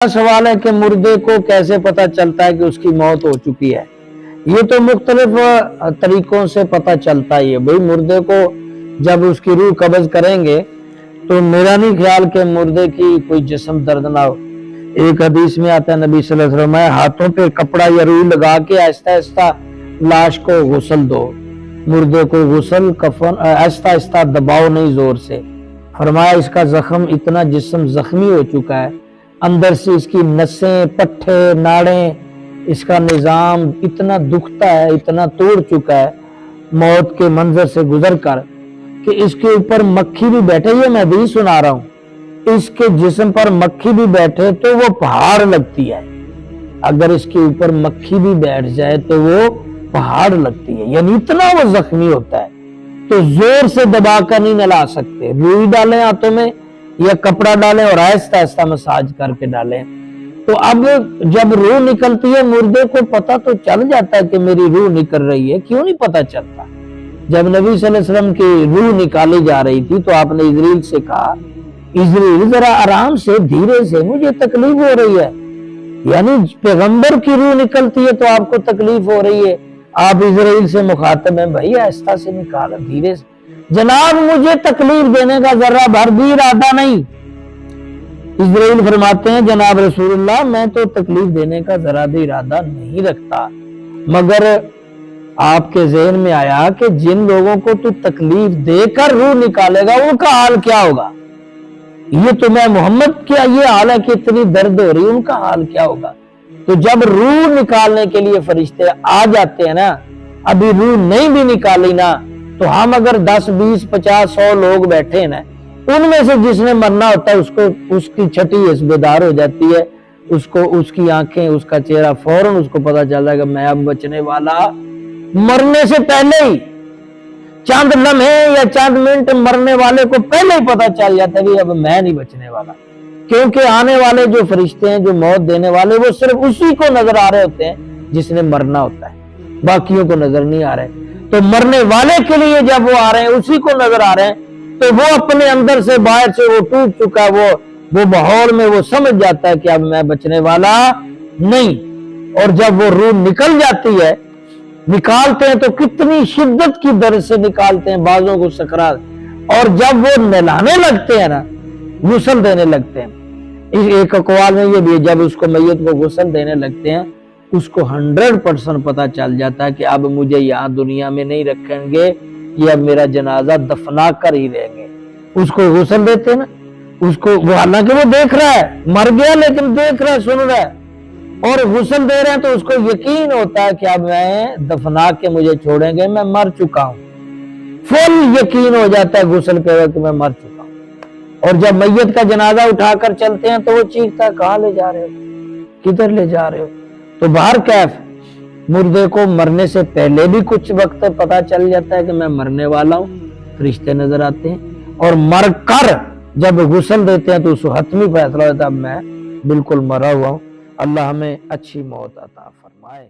سوال ہے کہ مردے کو کیسے پتہ چلتا ہے کہ اس کی موت ہو چکی ہے؟ یہ تو مختلف طریقوں سے پتہ چلتا ہی ہے بھئی۔ مردے کو جب اس کی روح قبض کریں گے تو میرا نہیں خیال کہ مردے کی کوئی جسم درد نہ ہو۔ ایک حدیث میں آتا ہے نبی صلی اللہ علیہ وسلم ہاتھوں پہ کپڑا یا روئی لگا کے آہستہ آہستہ لاش کو غسل دو، مردے کو غسل کفن آہستہ آہستہ دباؤ نہیں زور سے۔ فرمایا اس کا زخم اتنا جسم زخمی ہو چکا ہے، اندر سے اس کی نسیں پٹھے ناڑیں اس کا نظام اتنا دکھتا ہے، اتنا توڑ چکا ہے موت کے منظر سے گزر کر کہ اس کے اوپر مکھی بھی بیٹھے، یہ میں حدیث سنا رہا ہوں، اس کے جسم پر مکھی بھی بیٹھے تو وہ پہاڑ لگتی ہے۔ اگر اس کے اوپر مکھی بھی بیٹھ جائے تو وہ پہاڑ لگتی ہے، یعنی اتنا وہ زخمی ہوتا ہے۔ تو زور سے دبا کر نہیں نلا سکتے، روئی ڈالیں ہاتھوں میں یا کپڑا ڈالیں اور آہستہ آہستہ مساج کر کے ڈالیں۔ تو اب جب روح نکلتی ہے مردے کو پتہ تو چل جاتا ہے کہ میری روح نکل رہی ہے، کیوں نہیں پتہ چلتا؟ جب نبی صلی اللہ علیہ وسلم کی روح نکالی جا رہی تھی تو آپ نے عزرائیل سے کہا، عزرائیل ذرا آرام سے دھیرے سے، مجھے تکلیف ہو رہی ہے۔ یعنی پیغمبر کی روح نکلتی ہے تو آپ کو تکلیف ہو رہی ہے، آپ عزرائیل سے مخاطب ہیں، بھائی آہستہ سے نکالا دھیرے سے۔ جناب مجھے تکلیف دینے کا ذرہ بھر بھی ارادہ نہیں۔ عزرائیل فرماتے ہیں جناب رسول اللہ میں تو تکلیف دینے کا ذرا بھی ارادہ نہیں رکھتا، مگر آپ کے ذہن میں آیا کہ جن لوگوں کو تو تکلیف دے کر روح نکالے گا ان کا حال کیا ہوگا؟ یہ تو میں محمد کیا یہ حال ہے کہ اتنی درد ہو رہی ہے، ان کا حال کیا ہوگا؟ تو جب روح نکالنے کے لیے فرشتے آ جاتے ہیں نا، ابھی روح نہیں بھی نکالی نا، تو ہم اگر 10 20 50 100 لوگ بیٹھے ہیں نا، ان میں سے جس نے مرنا ہوتا ہے اس کی چھٹی حس بیدار ہو جاتی ہے، اس کی آنکھیں اس کا چہرہ فوراً اس کو پتا چل رہا ہے کہ میں اب بچنے والا، مرنے سے پہلے ہی چند لمحے یا چند منٹ مرنے والے کو پہلے ہی پتا چل جاتا ہے کہ اب میں نہیں بچنے والا، کیونکہ آنے والے جو فرشتے ہیں جو موت دینے والے وہ صرف اسی کو نظر آ رہے ہوتے ہیں جس نے مرنا ہوتا ہے، باقیوں کو نظر نہیں آ رہے۔ تو مرنے والے کے لیے جب وہ آ رہے ہیں اسی کو نظر آ رہے ہیں تو وہ اپنے اندر سے باہر سے وہ ٹوٹ چکا ہے، وہ ماحول میں وہ سمجھ جاتا ہے کہ اب میں بچنے والا نہیں۔ اور جب وہ روح نکل جاتی ہے، نکالتے ہیں تو کتنی شدت کی درد سے نکالتے ہیں، بعضوں کو سکرات، اور جب وہ نہلانے لگتے ہیں نا، غسل دینے لگتے ہیں، ایک اقوال میں یہ بھی جب اس کو میت کو غسل دینے لگتے ہیں اس کو 100% پتا چل جاتا ہے کہ اب مجھے یہاں دنیا میں نہیں رکھیں گے، یہ اب میرا جنازہ دفنا کر ہی رہیں گے۔ اس کو غسل دیتے ہیں نا، اس کو وہ حالانکہ وہ دیکھ رہا ہے مر گیا لیکن دیکھ رہا ہے سن رہا ہے، اور غسل دے رہے ہیں تو اس کو یقین ہوتا ہے کہ اب میں دفنا کے مجھے چھوڑیں گے، میں مر چکا ہوں، فل یقین ہو جاتا ہے غسل پہ کہ میں مر چکا ہوں۔ اور جب میت کا جنازہ اٹھا کر چلتے ہیں تو وہ چیختا ہے کہاں لے جا رہے ہو، کدھر لے جا رہے ہو؟ تو باہر کیف مردے کو مرنے سے پہلے بھی کچھ وقت پتا چل جاتا ہے کہ میں مرنے والا ہوں، فرشتے نظر آتے ہیں، اور مر کر جب غسل دیتے ہیں تو اس کو حتمی فیصلہ ہوتا ہے اب میں بالکل مرا ہوا ہوں۔ اللہ ہمیں اچھی موت عطا فرمائے۔